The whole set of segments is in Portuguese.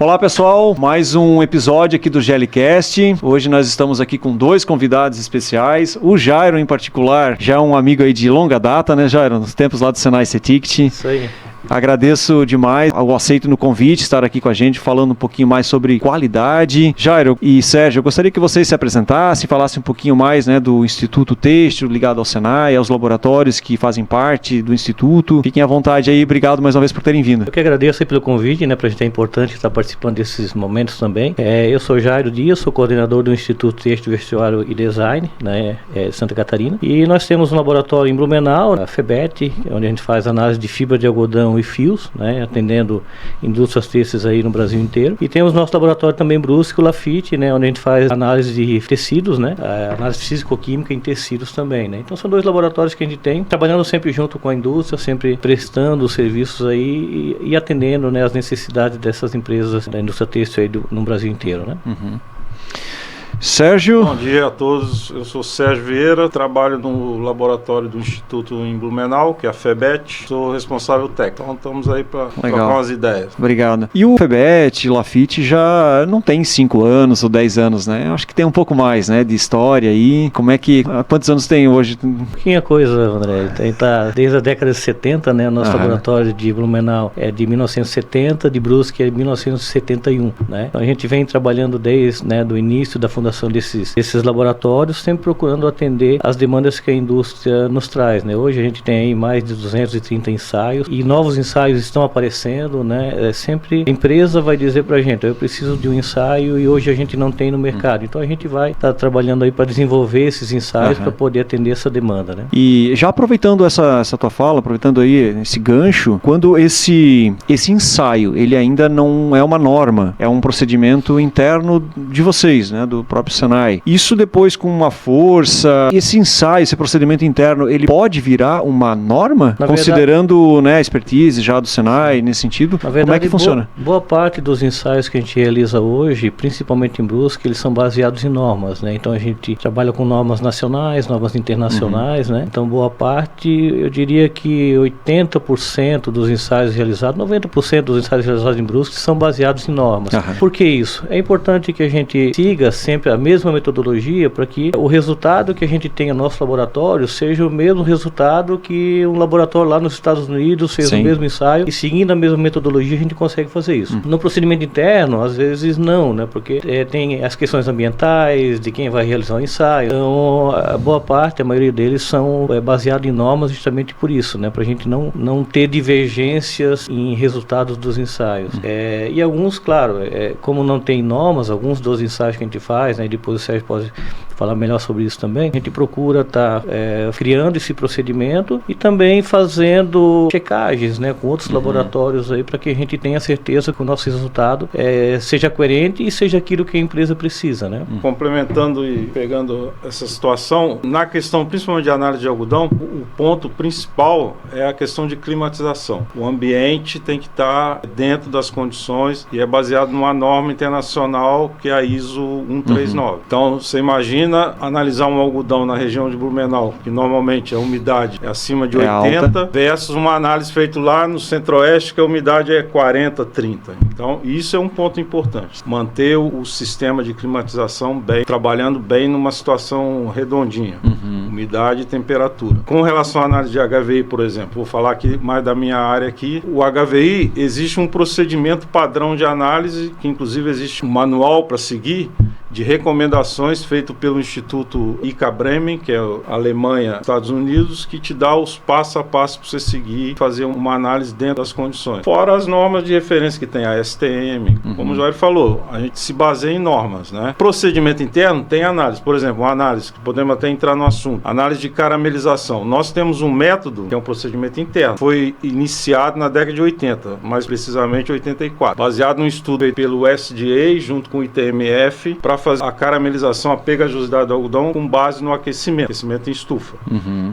Olá pessoal, mais um episódio aqui do GLCast. Hoje nós estamos aqui com dois convidados especiais. O Jairo em particular, já é um amigo aí de longa data, né Jairo? Nos tempos lá do Senai CETICT. Isso aí. Agradeço demais o aceito no convite, estar aqui com a gente, falando um pouquinho mais sobre qualidade. Jairo e Sérgio, eu gostaria que vocês se apresentassem, falassem um pouquinho mais, né, do Instituto Têxtil ligado ao Senai, aos laboratórios que fazem parte do Instituto. Fiquem à vontade aí, obrigado mais uma vez por terem vindo. Eu que agradeço aí pelo convite, né, pra gente é importante estar participando desses momentos também. Eu sou Jairo Dias, sou coordenador do Instituto Têxtil, Vestuário e Design, né, Santa Catarina. E nós temos um laboratório em Blumenau, a FEBET, onde a gente faz análise de fibra de algodão e fios, né, atendendo indústrias têxteis aí no Brasil inteiro. E temos nosso laboratório também em Brusque, o Lafite, né, onde a gente faz análise de tecidos, né, análise físico-química em tecidos também, né. Então são dois laboratórios que a gente tem, trabalhando sempre junto com a indústria, sempre prestando serviços aí e atendendo, né, as necessidades dessas empresas da indústria têxtil aí no Brasil inteiro, né. Uhum. Sérgio. Bom dia a todos, eu sou Sérgio Vieira, trabalho no laboratório do Instituto em Blumenau, que é a FEBET, sou responsável técnico, então estamos aí para trocar umas ideias. Obrigado. E o FEBET, Lafite já não tem 5 anos ou 10 anos, né? Eu acho que tem um pouco mais, né, de história aí. Como é que, quantos anos tem hoje? Pouquinha coisa, André, tá desde a década de 70, né, nosso laboratório de Blumenau é de 1970, de Brusque é de 1971, né? Então a gente vem trabalhando desde, né, do início da fundação desses laboratórios, sempre procurando atender as demandas que a indústria nos traz, né? Hoje a gente tem aí mais de 230 ensaios e novos ensaios estão aparecendo, né? Sempre a empresa vai dizer pra gente, eu preciso de um ensaio e hoje a gente não tem no mercado, então a gente vai estar trabalhando aí para desenvolver esses ensaios para poder atender essa demanda, né? E já aproveitando essa tua fala, aproveitando aí esse gancho, quando esse ensaio, ele ainda não é uma norma, é um procedimento interno de vocês, né? Do próprio Senai. Isso depois com uma força, esse ensaio, esse procedimento interno, ele pode virar uma norma? Considerando, né, a expertise já do Senai nesse sentido? Na verdade, como é que funciona? Boa parte dos ensaios que a gente realiza hoje, principalmente em Brusque, eles são baseados em normas, né? Então a gente trabalha com normas nacionais, normas internacionais, né? Então boa parte, eu diria que 80% dos ensaios realizados, 90% dos ensaios realizados em Brusque são baseados em normas. Por que isso? É importante que a gente siga sempre a mesma metodologia para que o resultado que a gente tenha no nosso laboratório seja o mesmo resultado que um laboratório lá nos Estados Unidos fez o mesmo ensaio, e seguindo a mesma metodologia a gente consegue fazer isso. No procedimento interno, às vezes não, né? Porque tem as questões ambientais, de quem vai realizar o ensaio. Então, a boa parte, a maioria deles são baseados em normas justamente por isso, né? Para a gente não ter divergências em resultados dos ensaios. E alguns, claro, como não tem normas, alguns dos ensaios que a gente faz, né, e depois o Sérgio pode falar melhor sobre isso também, a gente procura estar criando esse procedimento e também fazendo checagens, né, com outros laboratórios aí, para que a gente tenha certeza que o nosso resultado seja coerente e seja aquilo que a empresa precisa, né? Complementando e pegando essa situação, na questão principalmente de análise de algodão, o ponto principal é a questão de climatização. O ambiente tem que estar dentro das condições e é baseado numa norma internacional que é a ISO 139. Então, você imagina analisar um algodão na região de Blumenau, que normalmente a umidade é acima de 80, alta, versus uma análise feita lá no centro-oeste, que a umidade é 40, 30. Então, isso é um ponto importante. Manter o sistema de climatização bem, trabalhando bem numa situação redondinha. Umidade e temperatura. Com relação à análise de HVI, por exemplo, vou falar aqui mais da minha área aqui. O HVI, existe um procedimento padrão de análise, que inclusive existe um manual para seguir, de recomendações feito pelo Instituto ICA Bremen, que é a Alemanha, Estados Unidos, que te dá os passo a passo para você seguir e fazer uma análise dentro das condições. Fora as normas de referência que tem a STM, como o Jair falou, a gente se baseia em normas, né? Procedimento interno tem análise, por exemplo, uma análise que podemos até entrar no assunto, análise de caramelização. Nós temos um método, que é um procedimento interno, foi iniciado na década de 80, mais precisamente 84, baseado num estudo pelo SDA junto com o ITMF para fazer a caramelização, a pegajosidade do algodão com base no aquecimento em estufa.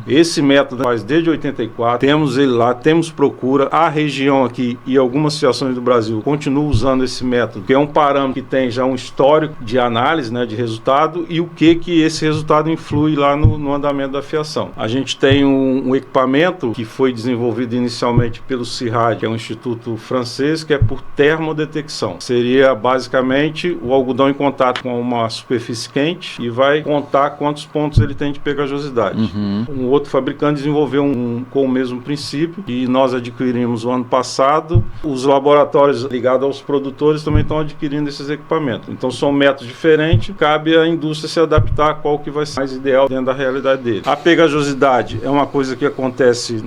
Esse método faz desde 84, temos ele lá, temos procura. A região aqui e algumas situações do Brasil continuam usando esse método, que é um parâmetro que tem já um histórico de análise, né, de resultado, e o que esse resultado influi lá no andamento da fiação. A gente tem um equipamento que foi desenvolvido inicialmente pelo CIRAD, que é um instituto francês, que é por termodetecção. Seria basicamente o algodão em contato com uma superfície quente e vai contar quantos pontos ele tem de pegajosidade. Um outro fabricante desenvolveu com o mesmo princípio e nós adquirimos o ano passado. Os laboratórios ligados aos produtores também estão adquirindo esses equipamentos. Então são métodos diferentes, cabe à indústria se adaptar a qual que vai ser mais ideal dentro da realidade dele. A pegajosidade é uma coisa que acontece,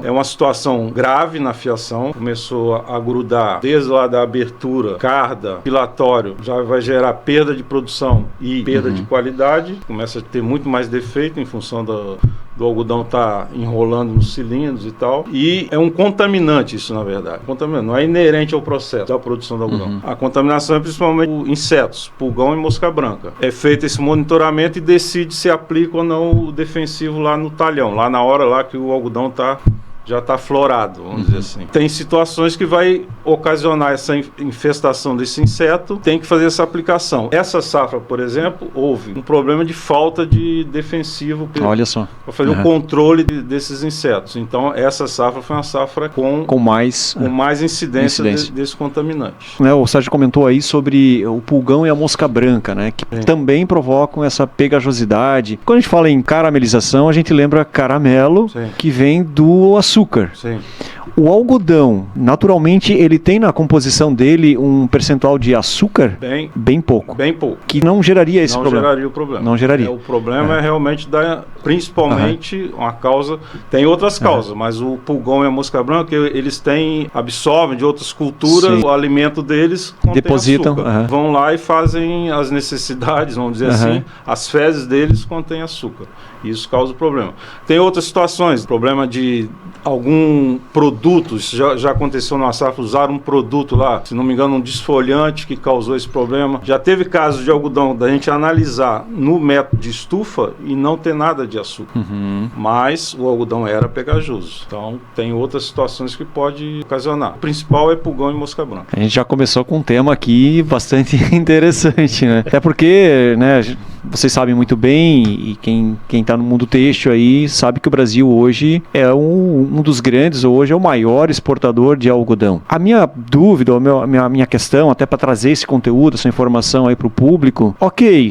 é uma situação grave na fiação, começou a grudar desde lá da abertura, carda, pilatório, já vai gerar perda de produção e perda de qualidade, começa a ter muito mais defeito em função do algodão estar enrolando nos cilindros e tal, e é um contaminante isso, na verdade. Contaminante, não é inerente ao processo da produção do algodão. A contaminação é principalmente insetos, pulgão e mosca branca. É feito esse monitoramento e decide se aplica ou não o defensivo lá no talhão, lá na hora lá que o algodão já está florado, vamos dizer assim. Tem situações que vai ocasionar essa infestação desse inseto, tem que fazer essa aplicação. Essa safra, por exemplo, houve um problema de falta de defensivo para fazer o controle desses insetos. Então, essa safra foi uma safra com mais incidência. Desse contaminante. O Sérgio comentou aí sobre o pulgão e a mosca branca, né, que também provocam essa pegajosidade. Quando a gente fala em caramelização, a gente lembra caramelo, que vem do açúcar. Sim. O algodão, naturalmente, ele tem na composição dele um percentual de açúcar bem pouco. Bem pouco. Que não geraria esse problema. Não geraria o problema. Não geraria. O problema é realmente principalmente uma causa, tem outras causas, mas o pulgão e a mosca branca, eles absorvem de outras culturas, o alimento deles contém depositam, açúcar. Vão lá e fazem as necessidades, vamos dizer assim, as fezes deles contêm açúcar. Isso causa o problema. Tem outras situações, problema de algum produto, isso já aconteceu na safra, usaram um produto lá, se não me engano, um desfolhante que causou esse problema. Já teve casos de algodão da gente analisar no método de estufa e não ter nada de açúcar. Mas o algodão era pegajoso. Então tem outras situações que pode ocasionar. O principal é pulgão e mosca branca. A gente já começou com um tema aqui bastante interessante, né? Até porque, né, vocês sabem muito bem, e quem está no mundo têxtil aí sabe que o Brasil hoje é um dos grandes, hoje é o maior exportador de algodão. A minha dúvida, a minha questão, até para trazer esse conteúdo, essa informação aí para o público,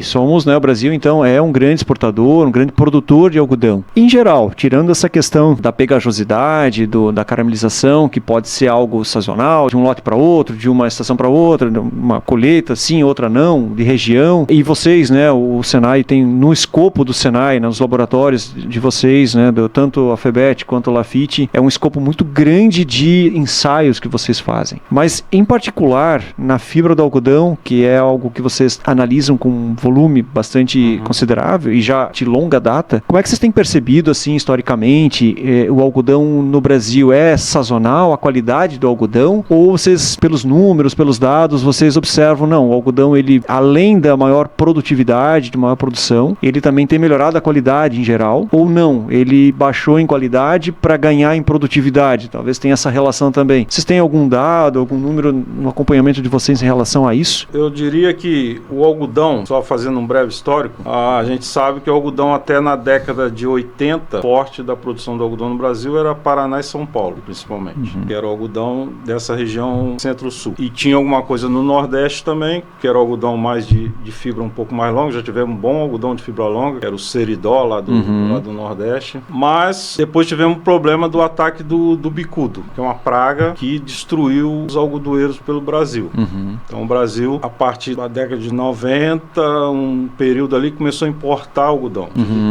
somos, né, o Brasil então é um grande exportador, um grande produtor de algodão. Em geral, tirando essa questão da pegajosidade, da caramelização, que pode ser algo sazonal, de um lote para outro, de uma estação para outra, uma colheita sim, outra não, de região, e vocês, né, o Senai tem no escopo do Senai, nos laboratórios de vocês, né, tanto a FEBET quanto a Lafite, é um escopo muito grande de ensaios que vocês fazem. Mas, em particular, na fibra do algodão, que é algo que vocês analisam com um volume bastante considerável e já de longa data, como é que vocês têm percebido, assim, historicamente, o algodão no Brasil é sazonal, a qualidade do algodão? Ou vocês, pelos números, pelos dados, vocês observam, não, o algodão, ele, além da maior produtividade, de maior produção, ele também tem melhorado a qualidade em geral, ou não, ele baixou em qualidade para ganhar em produtividade? Talvez tenha essa relação também. Vocês têm algum dado, algum número no acompanhamento de vocês em relação a isso? Eu diria que o algodão, só fazendo um breve histórico, a gente sabe que o algodão até na década de 80, forte da produção do algodão no Brasil era Paraná e São Paulo, principalmente, que era o algodão dessa região centro-sul. E tinha alguma coisa no Nordeste também, que era o algodão mais de fibra um pouco mais longa, já tivemos um bom algodão de fibra longa, que era o Seridó lá do Nordeste. Mas depois tivemos um problema do ataque do bicudo, que é uma praga que destruiu os algodoeiros pelo Brasil. Então o Brasil, a partir da década de 90, um período ali, começou a importar algodão.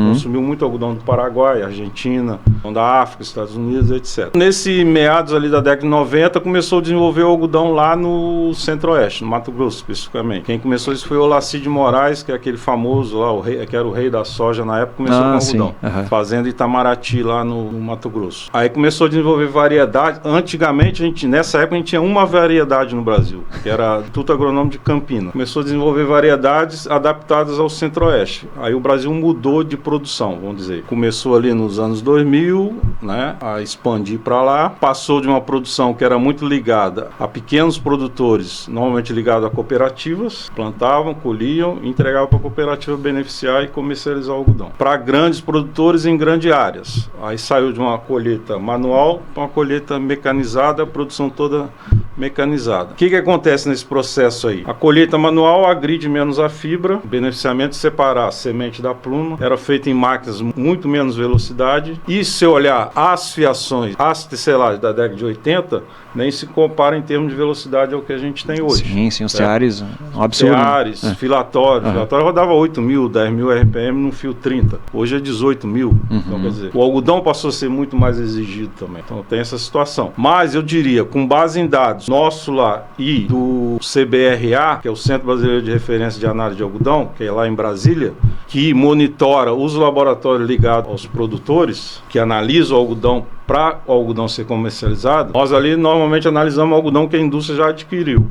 Consumiu muito algodão do Paraguai, Argentina, da África, Estados Unidos, etc. Nesse meados ali da década de 90, começou a desenvolver o algodão lá no Centro-Oeste, no Mato Grosso, especificamente. Quem começou isso foi o Olacide Moraes, que é aquele famoso famoso lá, que era o rei da soja na época, começou com algodão. Fazenda Itamaraty lá no Mato Grosso. Aí começou a desenvolver variedades. Antigamente, nessa época, a gente tinha uma variedade no Brasil, que era Instituto Agronômico de Campina. Começou a desenvolver variedades adaptadas ao Centro-Oeste. Aí o Brasil mudou de produção, vamos dizer. Começou ali nos anos 2000, né, a expandir para lá. Passou de uma produção que era muito ligada a pequenos produtores, normalmente ligado a cooperativas, plantavam, colhiam, entregavam para a cooperativa beneficiar e comercializar o algodão. Para grandes produtores em grandes áreas. Aí saiu de uma colheita manual para uma colheita mecanizada, a produção toda mecanizada. O que acontece nesse processo aí? A colheita manual agride menos a fibra, o beneficiamento de separar a semente da pluma era feito em máquinas muito menos velocidade, e se olhar as fiações, as tecelagens da década de 80, nem se compara em termos de velocidade ao que a gente tem hoje. Sim, os teares, um absurdo. Teares, filatório. Filatório rodava 8.000, 10.000 RPM num fio 30. Hoje é 18.000. Então, quer dizer, o algodão passou a ser muito mais exigido também. Então, tem essa situação. Mas, eu diria, com base em dados nosso lá e do CBRA, que é o Centro Brasileiro de Referência de Análise de Algodão, que é lá em Brasília, que monitora os laboratórios ligados aos produtores, que analisam o algodão para o algodão ser comercializado, nós ali normalmente analisamos o algodão que a indústria já adquiriu.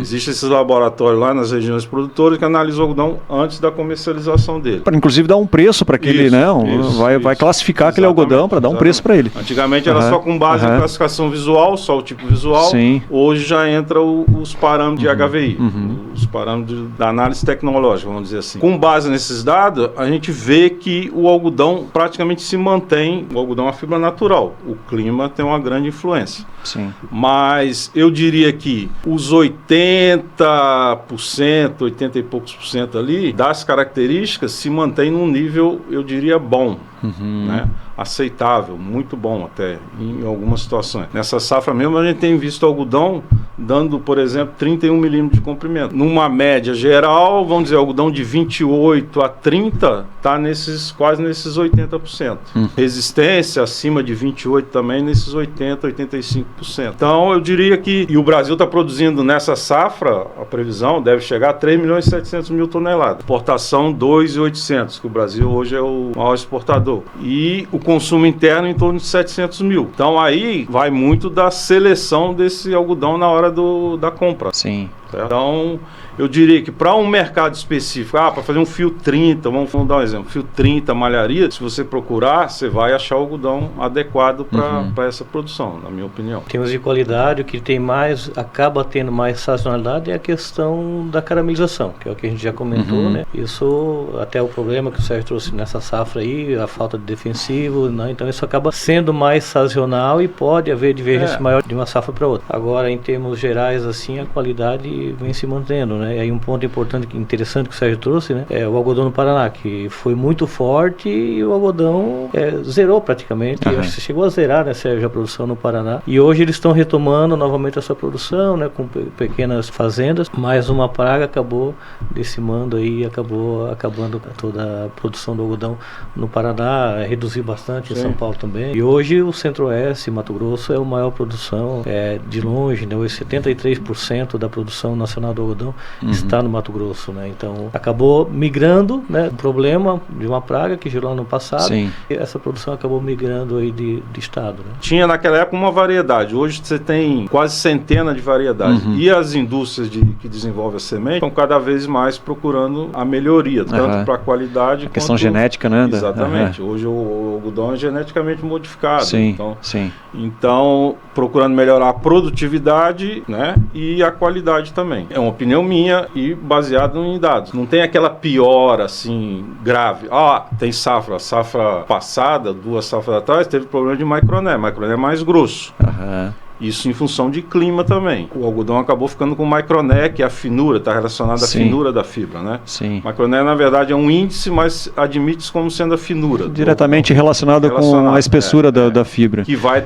Existem esses laboratórios lá nas regiões produtoras que analisam o algodão antes da comercialização dele. Para inclusive dar um preço para aquele, vai classificar aquele algodão para dar um preço para ele. Antigamente era só com base em classificação visual, só o tipo visual. Sim. Hoje já entra os parâmetros de HVI, os parâmetros da análise tecnológica, vamos dizer assim. Com base nesses dados, a gente vê que o algodão praticamente se mantém, o algodão é uma fibra natural. O clima tem uma grande influência. Sim. Mas eu diria que os 80%, 80 e poucos por cento ali, das características, se mantém num nível, eu diria, bom. Né? Aceitável, muito bom até, em algumas situações. Nessa safra mesmo, a gente tem visto algodão dando, por exemplo, 31 milímetros de comprimento. Numa média geral, vamos dizer, algodão de 28 a 30 está quase nesses 80%. Resistência acima de 28 também nesses 80, 85%. Então, eu diria que, e o Brasil está produzindo nessa safra, a previsão deve chegar a 3 milhões e 700 mil toneladas. Exportação 2.800, que o Brasil hoje é o maior exportador. E o consumo interno em torno de 700 mil. Então aí vai muito da seleção desse algodão na hora da compra. Sim. Então, eu diria que para um mercado específico, para fazer um fio 30, vamos dar um exemplo, fio 30 malharia, se você procurar, você vai achar o algodão adequado para essa produção, na minha opinião. Em termos de qualidade, o que tem mais, acaba tendo mais sazonalidade é a questão da caramelização, que é o que a gente já comentou, né? Isso, até o problema que o Sérgio trouxe nessa safra aí, a falta de defensivo, né? Então isso acaba sendo mais sazonal e pode haver divergência maior de uma safra para outra. Agora, em termos gerais, assim, a qualidade vem se mantendo, né? E aí um ponto importante, interessante que o Sérgio trouxe, né? É o algodão no Paraná, que foi muito forte e o algodão zerou praticamente. Acho que chegou a zerar, né, Sérgio, a produção no Paraná. E hoje eles estão retomando novamente essa produção, né? Com pequenas fazendas, mas uma praga acabou decimando aí, acabou acabando toda a produção do algodão no Paraná, reduziu bastante em São Paulo também. E hoje o Centro-Oeste, Mato Grosso, é a maior produção, de longe, né? Hoje 73% da produção nacional do algodão está no Mato Grosso, né? Então acabou migrando, né? Um problema de uma praga que gerou no passado. Sim. E essa produção acabou migrando aí de estado, né? Tinha naquela época uma variedade. Hoje você tem quase centena de variedades. E as indústrias que desenvolvem a semente estão cada vez mais procurando a melhoria, tanto para a qualidade a questão genética, né? Exatamente. Hoje o algodão é geneticamente modificado. Sim. Então procurando melhorar a produtividade, né? E a qualidade também. É uma opinião minha e baseado em dados. Não tem aquela piora assim grave. Tem safra passada, 2 safras atrás, teve problema de microné. Microné é mais grosso. Isso em função de clima também. O algodão acabou ficando com microné, que é a finura, está relacionada à finura da fibra, né? Sim. Microné, na verdade, é um índice, mas admite-se como sendo a finura. Diretamente relacionado com a espessura da fibra. Que vai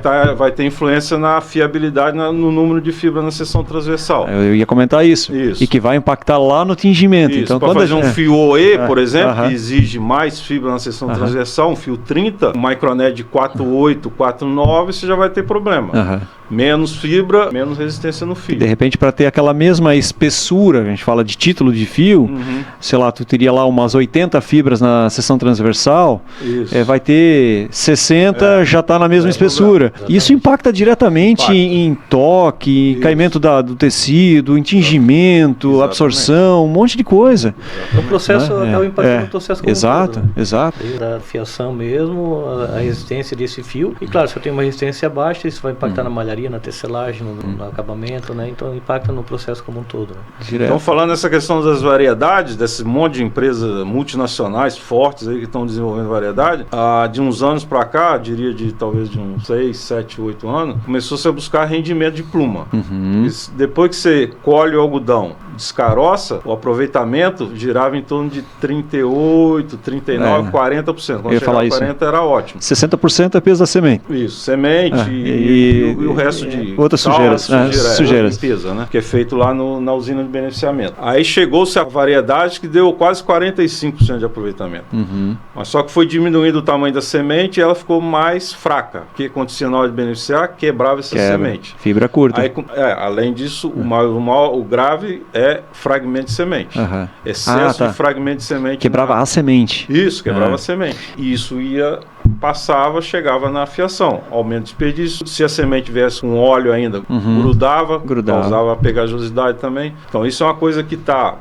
ter influência na fiabilidade, no número de fibra na seção transversal. Eu ia comentar isso. E que vai impactar lá no tingimento. Isso. Então, para fazer um fio OE, por exemplo, que exige mais fibra na seção transversal, um fio 30, um microné de 4,8, 4,9, você já vai ter problema. Menos fibra, menos resistência no fio. De repente, para ter aquela mesma espessura, a gente fala de título de fio, sei lá, tu teria lá umas 80 fibras na seção transversal, vai ter 60, já está na mesma espessura. Isso impacta diretamente em toque, caimento do tecido, em tingimento, absorção, um monte de coisa. O processo acaba impactando o processo como exato, todo, né? exato. Da fiação mesmo, a resistência desse fio. E claro, se eu tenho uma resistência baixa, isso vai impactar na malharia, na tecelagem, no acabamento, né? Então impacta no processo como um todo. Né? Então, falando nessa questão das variedades, desse monte de empresas multinacionais fortes aí que estão desenvolvendo variedade, de uns anos para cá, diria talvez de uns 6, 7, 8 anos, começou-se a buscar rendimento de pluma. Depois que você colhe o algodão, descaroça, o aproveitamento girava em torno de 38, 39, 40%. Quando chegava a 40% era ótimo. 60% é peso da semente. Isso, semente e o resto de outras sujeiras. Limpeza, né? Que é feito lá na usina de beneficiamento. Aí chegou-se a variedade que deu quase 45% de aproveitamento. Mas só que foi diminuindo o tamanho da semente e ela ficou mais fraca. O que acontecia na hora de beneficiar? Quebrava essa semente. Fibra curta. Aí, além disso, o grave é fragmento de semente. Excesso de fragmento de semente. Quebrava a semente. Isso, quebrava a semente. E isso chegava na fiação. Aumento de desperdício. Se a semente viesse com óleo ainda, grudava. Causava pegajosidade também. Então isso é uma coisa que está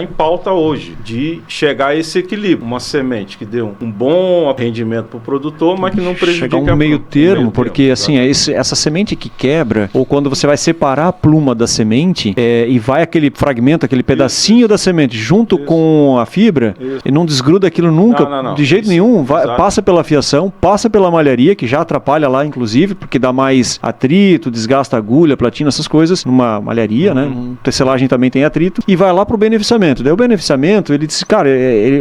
em pauta hoje, de chegar a esse equilíbrio. Uma semente que dê um bom rendimento para o produtor, mas que não prejudique chegar um meio termo, porque assim, essa semente que quebra, ou quando você vai separar a pluma da semente, e vai aquele fragmento, aquele pedacinho da semente junto com a fibra, e não desgruda aquilo nunca, de jeito nenhum, passa pela fiação, passa pela malharia, que já atrapalha lá, inclusive, porque dá mais atrito, desgasta agulha, platina, essas coisas, numa malharia, né? Tecelagem também tem atrito, e vai lá pro beneficiamento. Daí o beneficiamento, ele disse, cara,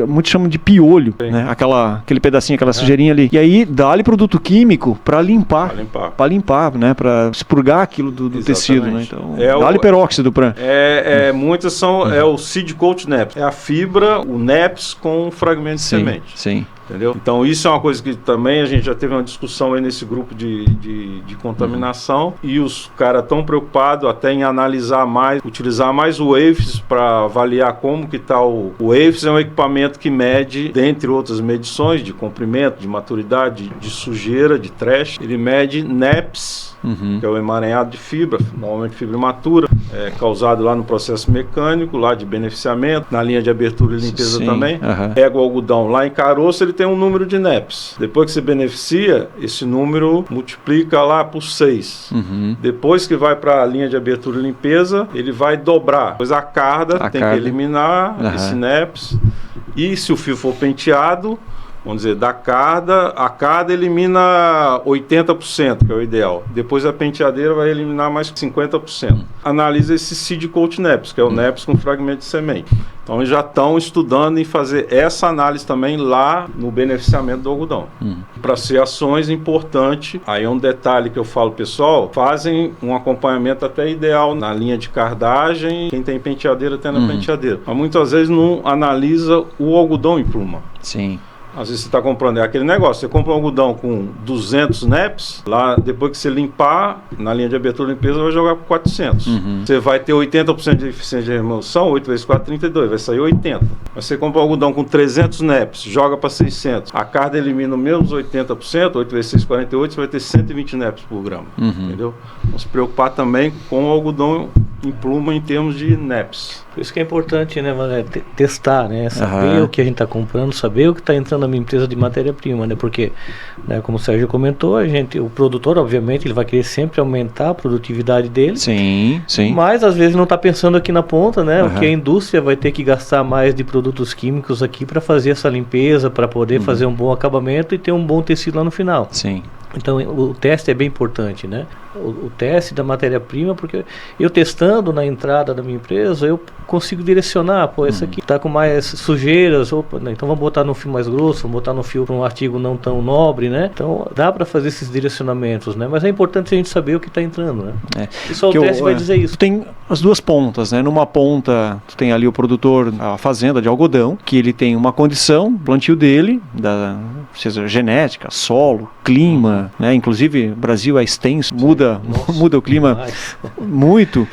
muitos chamam de piolho, né? Aquele pedacinho, aquela sujeirinha ali. E aí, dá-lhe produto químico para limpar, né? Para expurgar aquilo do tecido, né? Então, dá-lhe peróxido para... Muitas são, o seed coat NEPS. É a fibra, o NEPS com um fragmento de semente. Sim. Entendeu? Então isso é uma coisa que também a gente já teve uma discussão aí nesse grupo de contaminação, e os caras estão preocupados até em analisar mais, utilizar mais o WAFES para avaliar como que está o WAFES. É um equipamento que mede, dentre outras medições, de comprimento, de maturidade, de sujeira, de trash. Ele mede NEPS, que é o emaranhado de fibra, normalmente fibra imatura, causado lá no processo mecânico, lá de beneficiamento, na linha de abertura e limpeza também. Pega o algodão lá em caroço, ele tem um número de NEPS. Depois que você beneficia, esse número multiplica lá por 6. Depois que vai para a linha de abertura e limpeza, ele vai dobrar. Depois a carda tem que eliminar esse NEPS. E se o fio for penteado, vamos dizer, a carda elimina 80%, que é o ideal. Depois a penteadeira vai eliminar mais 50%. Analisa esse seed coat NEPS, que é o NEPS com fragmento de semente. Então eles já estão estudando em fazer essa análise também lá no beneficiamento do algodão. Para ser ações importantes, aí é um detalhe que eu falo, pessoal, fazem um acompanhamento até ideal na linha de cardagem, quem tem penteadeira tem na penteadeira. Mas muitas vezes não analisa o algodão em pluma. Sim. Às vezes você está comprando aquele negócio, você compra um algodão com 200 NEPS, lá depois que você limpar, na linha de abertura e limpeza, vai jogar por 400. Você vai ter 80% de eficiência de remoção, 8 vezes 4, 32, vai sair 80. Mas você compra um algodão com 300 NEPS, joga para 600, a carga elimina menos 80%, 8 vezes 6, 48, você vai ter 120 NEPS por grama. Entendeu? Vamos se preocupar também com o algodão em pluma em termos de NEPS. Por isso que é importante, né, testar, né, saber o que a gente está comprando, saber o que está entrando na minha empresa de matéria-prima, né, porque, né, como o Sérgio comentou, o produtor, obviamente, ele vai querer sempre aumentar a produtividade dele. Sim. Mas às vezes não está pensando aqui na ponta, né, o que a indústria vai ter que gastar mais de produtos químicos aqui para fazer essa limpeza, para poder fazer um bom acabamento e ter um bom tecido lá no final. Sim. Então o teste é bem importante, né? O teste da matéria-prima, porque eu testando na entrada da minha empresa, eu consigo direcionar, esse aqui está com mais sujeiras, né? Então vamos botar no fio mais grosso, vamos botar no fio para um artigo não tão nobre, né? Então dá para fazer esses direcionamentos, né? Mas é importante a gente saber o que está entrando, né? E só o teste vai dizer isso. Tem as duas pontas, né? Numa ponta, tu tem ali o produtor, a fazenda de algodão, que ele tem uma condição, plantio dele, seja genética, solo, clima, né? Inclusive o Brasil é extenso, muda o clima muito,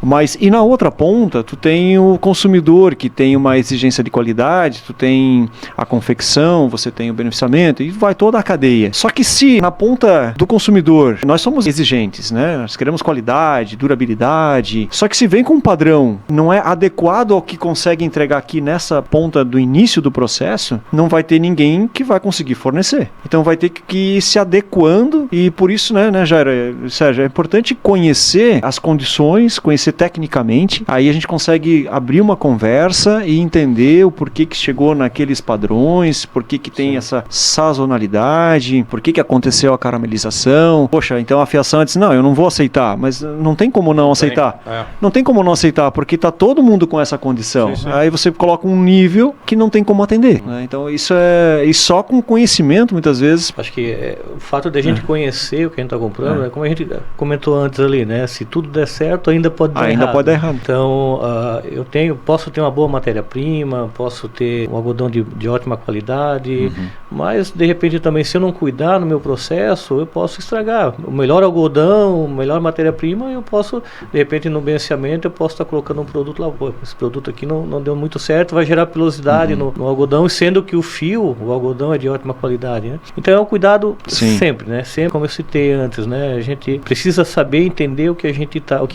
mas e na outra ponta tu tem o consumidor que tem uma exigência de qualidade, tu tem a confecção, você tem o beneficiamento e vai toda a cadeia. Só que se na ponta do consumidor nós somos exigentes, né? Nós queremos qualidade, durabilidade, só que se vem com um padrão não é adequado ao que consegue entregar aqui nessa ponta do início do processo, não vai ter ninguém que vai conseguir fornecer. Então vai ter que ir se adequando e por isso, né, Jair, Sérgio, é importante conhecer as condições, conhecer tecnicamente, aí a gente consegue abrir uma conversa e entender o porquê que chegou naqueles padrões, porquê que tem essa sazonalidade, porquê que aconteceu a caramelização. Poxa, então a fiação disse, não, eu não vou aceitar, mas não tem como não aceitar. Não tem como não aceitar, porque está todo mundo com essa condição. Sim. Aí você coloca um nível que não tem como atender. Né? Então isso é... E só com conhecimento, muitas vezes... Acho que o fato de a gente conhecer o que a gente está comprando, né? Como a gente comentou antes ali, né? Se tudo der certo, ainda pode dar errado. Ainda pode dar errado. Então, posso ter uma boa matéria-prima, posso ter um algodão de ótima qualidade, mas de repente também, se eu não cuidar no meu processo, eu posso estragar. O melhor algodão, a melhor matéria-prima, eu posso, de repente, no beneficiamento, eu posso estar colocando um produto lá, pô, esse produto aqui não deu muito certo, vai gerar pilosidade no algodão, sendo que o algodão é de ótima qualidade, né? Então é um cuidado sempre, né? Sempre, como eu citei antes, né? A gente precisa saber entender o que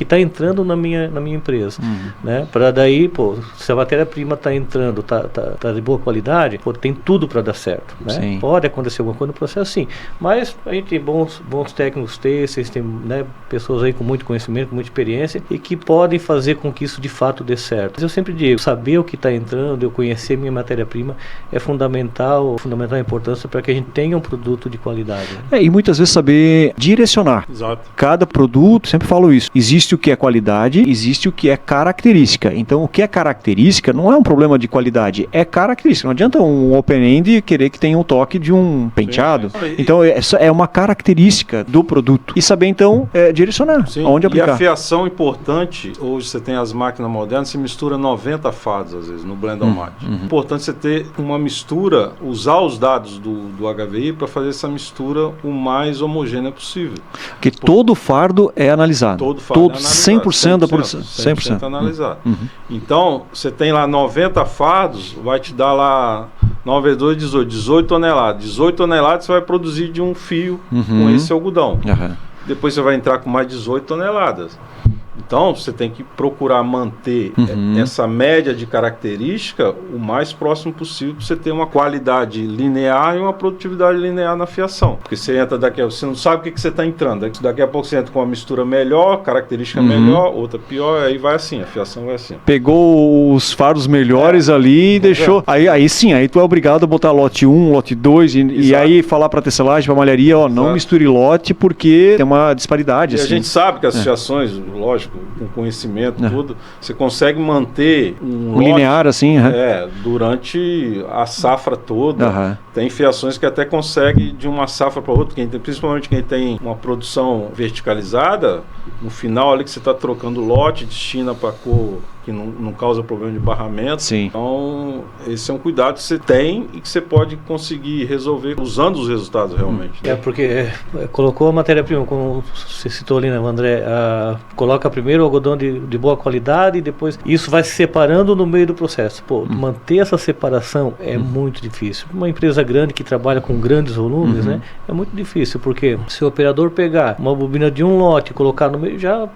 está entrando na minha empresa, né? Para daí, pô, se a matéria-prima está entrando, tá de boa qualidade, pô, tem tudo para dar certo, né? Sim. Pode acontecer alguma coisa no processo, sim, mas a gente tem bons técnicos têxteis, tem, né, pessoas aí com muito conhecimento, com muita experiência e que podem fazer com que isso de fato dê certo. Mas eu sempre digo, saber o que está entrando, eu conhecer minha matéria-prima é fundamental a importância para que a gente tenha um produto de qualidade. Né? E muitas vezes saber direcionar. Exato. Cada produto, sempre falo isso, existe o que é qualidade, existe o que é característica. Então o que é característica não é um problema de qualidade, é característica. Não adianta um open-end querer que tenha um toque de um penteado. Sim. Então essa é uma característica do produto. E saber então direcionar, aonde aplicar. E a fiação importante, hoje você tem as máquinas modernas, se mistura 90 fardos às vezes no blend-o-mate. Importante você ter uma mistura, usar os dados do HVI para fazer essa mistura o mais homogênea possível. Porque todo fardo é analisado. Todo fardo é analisado. 100% da produção. 100% analisado. Então, você tem lá 90 fardos, vai te dar lá 9 vezes 2, 18 toneladas. 18 toneladas você vai produzir de um fio com esse algodão. Depois você vai entrar com mais 18 toneladas. Então, você tem que procurar manter essa média de característica o mais próximo possível para você ter uma qualidade linear e uma produtividade linear na fiação. Porque você entra você não sabe o que você está entrando. Daqui a pouco você entra com uma mistura melhor, característica melhor, outra pior, aí vai assim, a fiação vai assim. Pegou os faros melhores ali e deixou... Aí sim, aí tu é obrigado a botar lote 1, lote 2 e aí falar para tecelagem, para malharia, não misture lote porque tem uma disparidade. E assim. A gente sabe que as fiações, lógico, com conhecimento, tudo, você consegue manter um lote, linear assim, durante a safra toda. Tem fiações que até consegue de uma safra para outra, principalmente quem tem uma produção verticalizada, no final ali que você está trocando lote, destina para cor que não causa problema de barramento. Sim. Então, esse é um cuidado que você tem e que você pode conseguir resolver usando os resultados realmente. Né? Porque colocou a matéria-prima, como você citou ali, né, André, coloca primeiro o algodão de boa qualidade e depois isso vai se separando no meio do processo. Pô, manter essa separação é muito difícil. Uma empresa grande que trabalha com grandes volumes, né, é muito difícil, porque se o operador pegar uma bobina de um lote e colocar no meio, já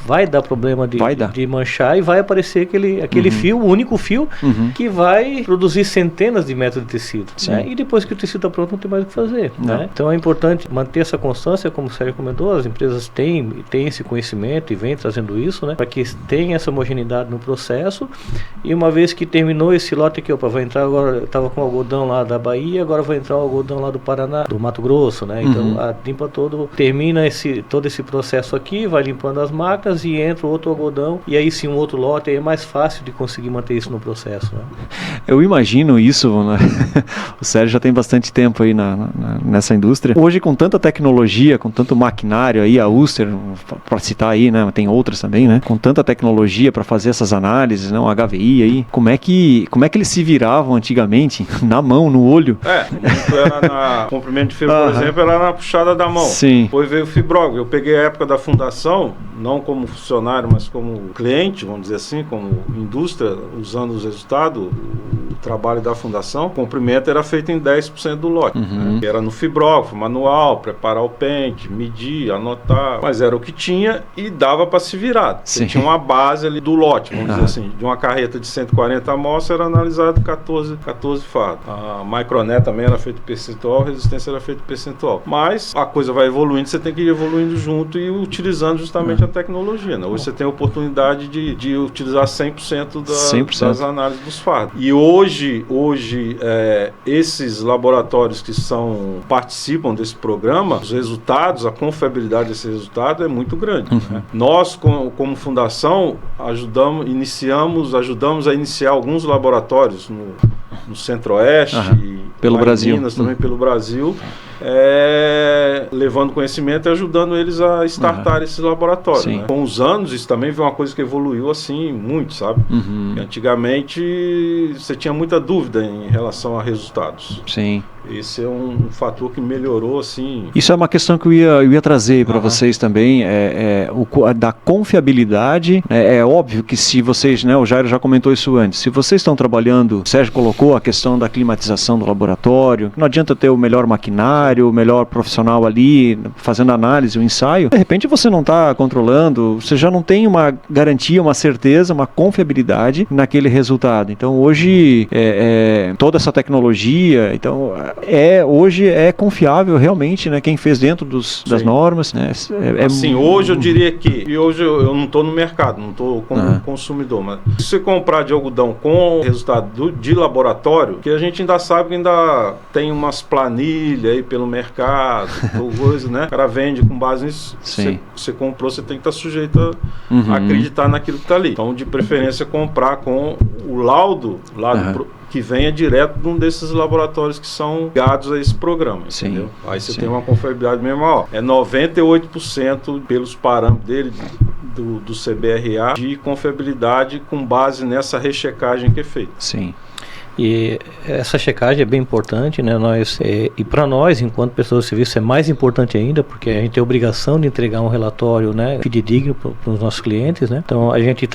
vai dar problema de manchar e vai aparecer aquele fio, o único fio, que vai produzir centenas de metros de tecido. Né? E depois que o tecido está pronto, não tem mais o que fazer. Né? Então é importante manter essa constância, como o Sérgio comentou, as empresas têm esse conhecimento e vêm trazendo isso, né? Para que tenha essa homogeneidade no processo. E uma vez que terminou esse lote aqui, vai entrar agora, eu estava com o algodão lá da Bahia, agora vai entrar o algodão lá do Paraná, do Mato Grosso, né? Então a limpa termina todo esse processo aqui, vai limpando as máquinas e entra outro algodão, e aí sim um outro outro lote, aí é mais fácil de conseguir manter isso no processo, né? Eu imagino isso, né? O Sérgio já tem bastante tempo aí nessa indústria. Hoje, com tanta tecnologia, com tanto maquinário aí, a Uster, para citar aí, né? Tem outras também, né? Com tanta tecnologia para fazer essas análises, né? Um HVI aí. Como é que eles se viravam antigamente? Na mão, no olho? Comprimento de fibra, por exemplo, era na puxada da mão. Sim. Depois veio o fibrógrafo. Eu peguei a época da fundação, não como funcionário, mas como cliente, vamos dizer assim, como indústria, usando os resultados, o trabalho da fundação. O comprimento era feito em 10% do lote. Né? Era no fibrógrafo, manual, preparar o pente, medir, anotar. Mas era o que tinha e dava para se virar. Você tinha uma base ali do lote, vamos dizer assim. De uma carreta de 140 amostras, era analisado 14 fardos. A Micronet também era feito percentual, a resistência era feita percentual. Mas a coisa vai evoluindo, você tem que ir evoluindo junto e utilizando justamente a tecnologia. Né? Hoje você tem a oportunidade de utilizar 100% das análises dos fardos. E hoje esses laboratórios que participam desse programa, os resultados, a confiabilidade desse resultado é muito grande. Né? Nós, como fundação, ajudamos a iniciar alguns laboratórios no Centro-Oeste e pelo Brasil. Em Minas, também pelo Brasil, levando conhecimento e ajudando eles a startar esses laboratórios. Né? Com os anos, isso também foi uma coisa que evoluiu assim muito, sabe? Antigamente você tinha muita dúvida em relação a resultados. Sim. Esse é um fator que melhorou assim. Isso é uma questão que eu ia trazer para vocês também, da confiabilidade. É óbvio que se vocês, né, o Jairo já comentou isso antes, se vocês estão trabalhando, o Sérgio colocou a questão da climatização do laboratório, não adianta ter o melhor maquinário, o melhor profissional ali fazendo análise, o ensaio, de repente você não está controlando, você já não tem uma garantia, uma certeza, uma confiabilidade naquele resultado. Então hoje toda essa tecnologia, então hoje é confiável realmente, né? Quem fez dentro das normas, né? Assim, hoje eu diria que, e hoje eu não estou no mercado, não estou como consumidor, mas se você comprar de algodão com resultado de laboratório, que a gente ainda sabe que ainda tem umas planilhas aí pelo mercado, coisa, né? O cara vende com base nisso. Você comprou, você tem que estar sujeito a acreditar naquilo que está ali. Então, de preferência, comprar com o laudo que venha direto de um desses laboratórios que são ligados a esse programa, entendeu? Aí você tem uma confiabilidade mesmo, 98% pelos parâmetros dele, do CBRA, de confiabilidade com base nessa rechecagem que é feita. Sim. E essa checagem é bem importante, né? E para nós, enquanto pessoas de serviço, é mais importante ainda, porque a gente tem a obrigação de entregar um relatório, né, fidedigno para os nossos clientes, né? Então a gente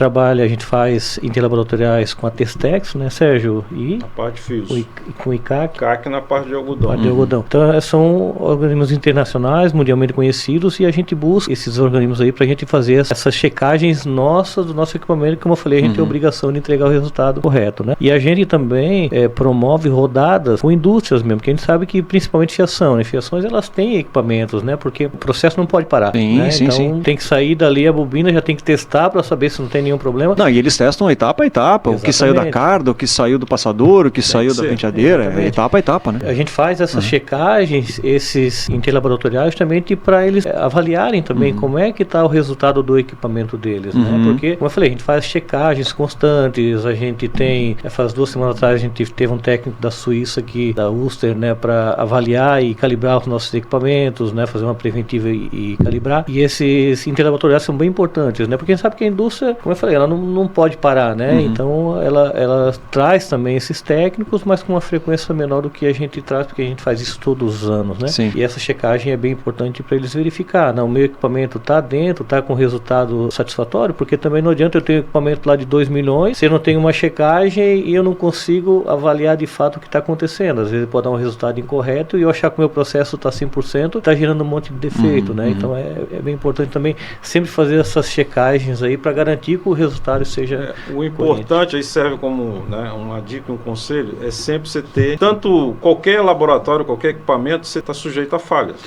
faz interlaboratoriais com a Testex, né, Sérgio? E a parte de fios. Com o ICAC. ICAC na parte de algodão. Então são organismos internacionais, mundialmente conhecidos, e a gente busca esses organismos aí para a gente fazer essas checagens nossas do nosso equipamento. Como eu falei, a gente tem a obrigação de entregar o resultado correto, né? E a gente também promove rodadas com indústrias mesmo, porque a gente sabe que principalmente fiação, né? Fiações, elas têm equipamentos, né? Porque o processo não pode parar, né? Então tem que sair dali a bobina, já tem que testar para saber se não tem nenhum problema. Não, e eles testam etapa a etapa. Exatamente. O que saiu da carda, o que saiu do passador, o que saiu da penteadeira, etapa a etapa, né? A gente faz essas checagens, esses interlaboratoriais também para eles avaliarem também como é que está o resultado do equipamento deles, né? Porque, como eu falei, a gente faz checagens constantes, a gente tem, faz 2 semanas atrás, a gente teve um técnico da Suíça aqui, da Uster, né, para avaliar e calibrar os nossos equipamentos, né, fazer uma preventiva e calibrar. E esses interlaboratoriais são bem importantes, né, porque a gente sabe que a indústria, como eu falei, ela não pode parar, né, então ela traz também esses técnicos, mas com uma frequência menor do que a gente traz, porque a gente faz isso todos os anos, né. Sim. E essa checagem é bem importante para eles verificar, o meu equipamento está dentro, está com resultado satisfatório, porque também não adianta eu ter um equipamento lá de 2 milhões, se eu não tenho uma checagem e eu não consigo avaliar de fato o que está acontecendo. Às vezes pode dar um resultado incorreto e eu achar que o meu processo está 100%, está gerando um monte de defeito, né? Então é bem importante também sempre fazer essas checagens aí para garantir que o resultado seja o importante, aí serve como, né, uma dica, um conselho, é sempre você ter, tanto qualquer laboratório, qualquer equipamento, você está sujeito a falhas.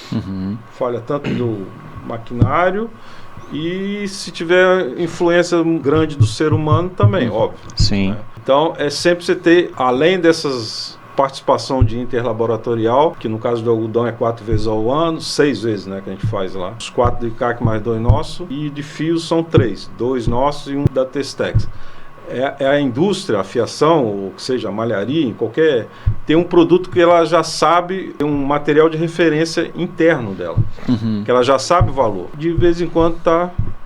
Falha tanto do maquinário e se tiver influência grande do ser humano também, óbvio. Sim. Né? Então, é sempre você ter, além dessas participação de interlaboratorial, que no caso do algodão é 4 vezes ao ano, 6 vezes, né, que a gente faz lá. Os 4 do ICAC mais 2 nossos, e de fios são 3, 2 nossos e 1 da Testex. É a indústria, a fiação, ou que seja, a malharia, em qualquer... Tem um produto que ela já sabe, tem um material de referência interno dela, que ela já sabe o valor. De vez em quando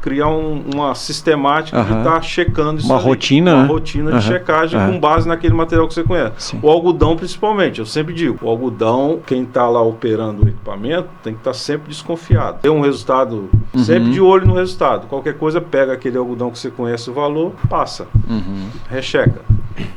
criar uma sistemática de estar checando isso uma rotina, uma rotina de checagem com base naquele material que você conhece. Sim. O algodão, principalmente, eu sempre digo, o algodão, quem está lá operando o equipamento, tem que estar sempre desconfiado. Tem um resultado, sempre de olho no resultado. Qualquer coisa, pega aquele algodão que você conhece o valor, passa. Recheca.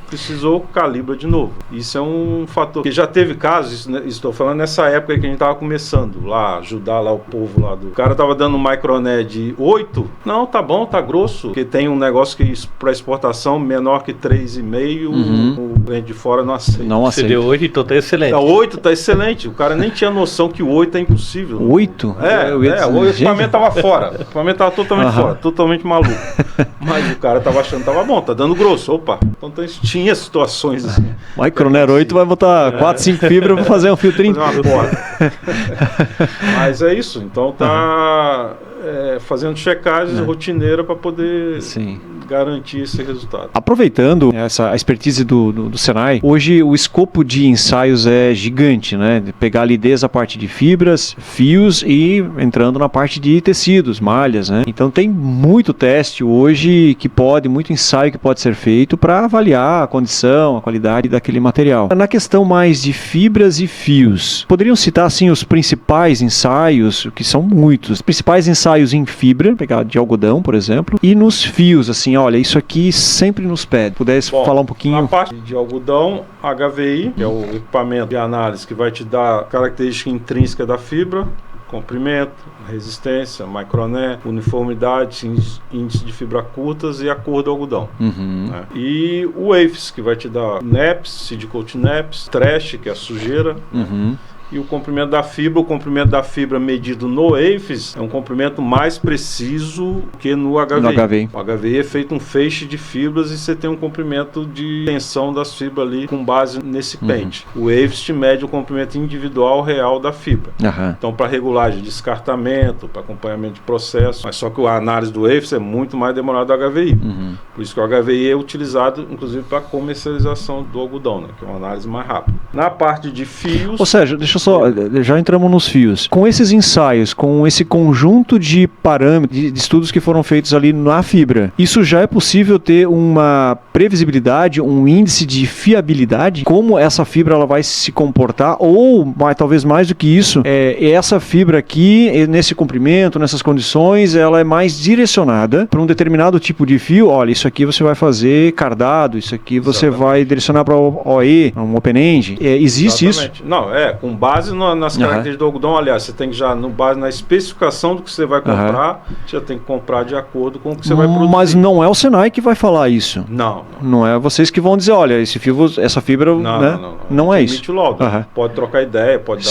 Precisou, calibra de novo. Isso é um fator. Que já teve casos, estou falando nessa época que a gente estava começando lá, ajudar lá o povo lá do... O cara estava dando um microné de 8. Não, tá bom, tá grosso. Porque tem um negócio que para exportação menor que 3,5, o cliente de fora não aceita. Não aceita. Você deu 8, então tá excelente. 8 tá excelente. O cara nem tinha noção que o 8 é impossível. 8? O equipamento tava fora. O equipamento tava totalmente fora, totalmente maluco. Mas o cara tava achando que tava bom, tá dando grosso. Opa, então tinha situações assim. Microné 8 vai botar 4, 5 fibras para fazer um fio 30. Fazer uma porta. Mas é isso, então tá fazendo checagem rotineira para poder garantir esse resultado. Aproveitando essa expertise do Senai, hoje o escopo de ensaios é gigante, né? De pegar ali desde a parte de fibras, fios e entrando na parte de tecidos, malhas, né? Então tem muito teste hoje muito ensaio que pode ser feito para avaliar a condição, a qualidade daquele material. Na questão mais de fibras e fios, poderiam citar assim os principais ensaios, que são muitos, os principais ensaios em fibra, pegar de algodão, por exemplo, e nos fios, assim, olha, isso aqui sempre nos pede. Pudesse falar um pouquinho? Na parte de algodão, HVI, que é o equipamento de análise que vai te dar característica intrínseca da fibra, comprimento, resistência, microné, uniformidade, índice de fibra curtas e a cor do algodão. Né? E o AFES, que vai te dar NEPS, seed coat NEPS, trash, que é a sujeira, e o comprimento da fibra medido no AFES é um comprimento mais preciso que no HVI. O HVI é feito um feixe de fibras e você tem um comprimento de tensão das fibras ali com base nesse pente. O AFES te mede o comprimento individual real da fibra. Então, para regulagem de descartamento, para acompanhamento de processo, mas só que a análise do AFES é muito mais demorada do HVI. Por isso que o HVI é utilizado, inclusive, para comercialização do algodão, né? Que é uma análise mais rápida. Na parte de fios... Ou seja, deixa eu já entramos nos fios. Com esses ensaios, com esse conjunto de parâmetros, de estudos que foram feitos ali na fibra, isso já é possível ter uma previsibilidade, um índice de fiabilidade? Como essa fibra ela vai se comportar? Ou, talvez mais do que isso, essa fibra aqui, nesse comprimento, nessas condições, ela é mais direcionada para um determinado tipo de fio. Olha, isso aqui você vai fazer cardado, isso aqui você vai direcionar para OE, um open-end. Existe isso? Não, com base nas características do algodão, aliás, você tem que já, base na especificação do que você vai comprar, você já tem que comprar de acordo com o que você vai produzir. Mas não é o Senai que vai falar isso. Não é vocês que vão dizer, olha, essa fibra não é isso. Pode trocar ideia, pode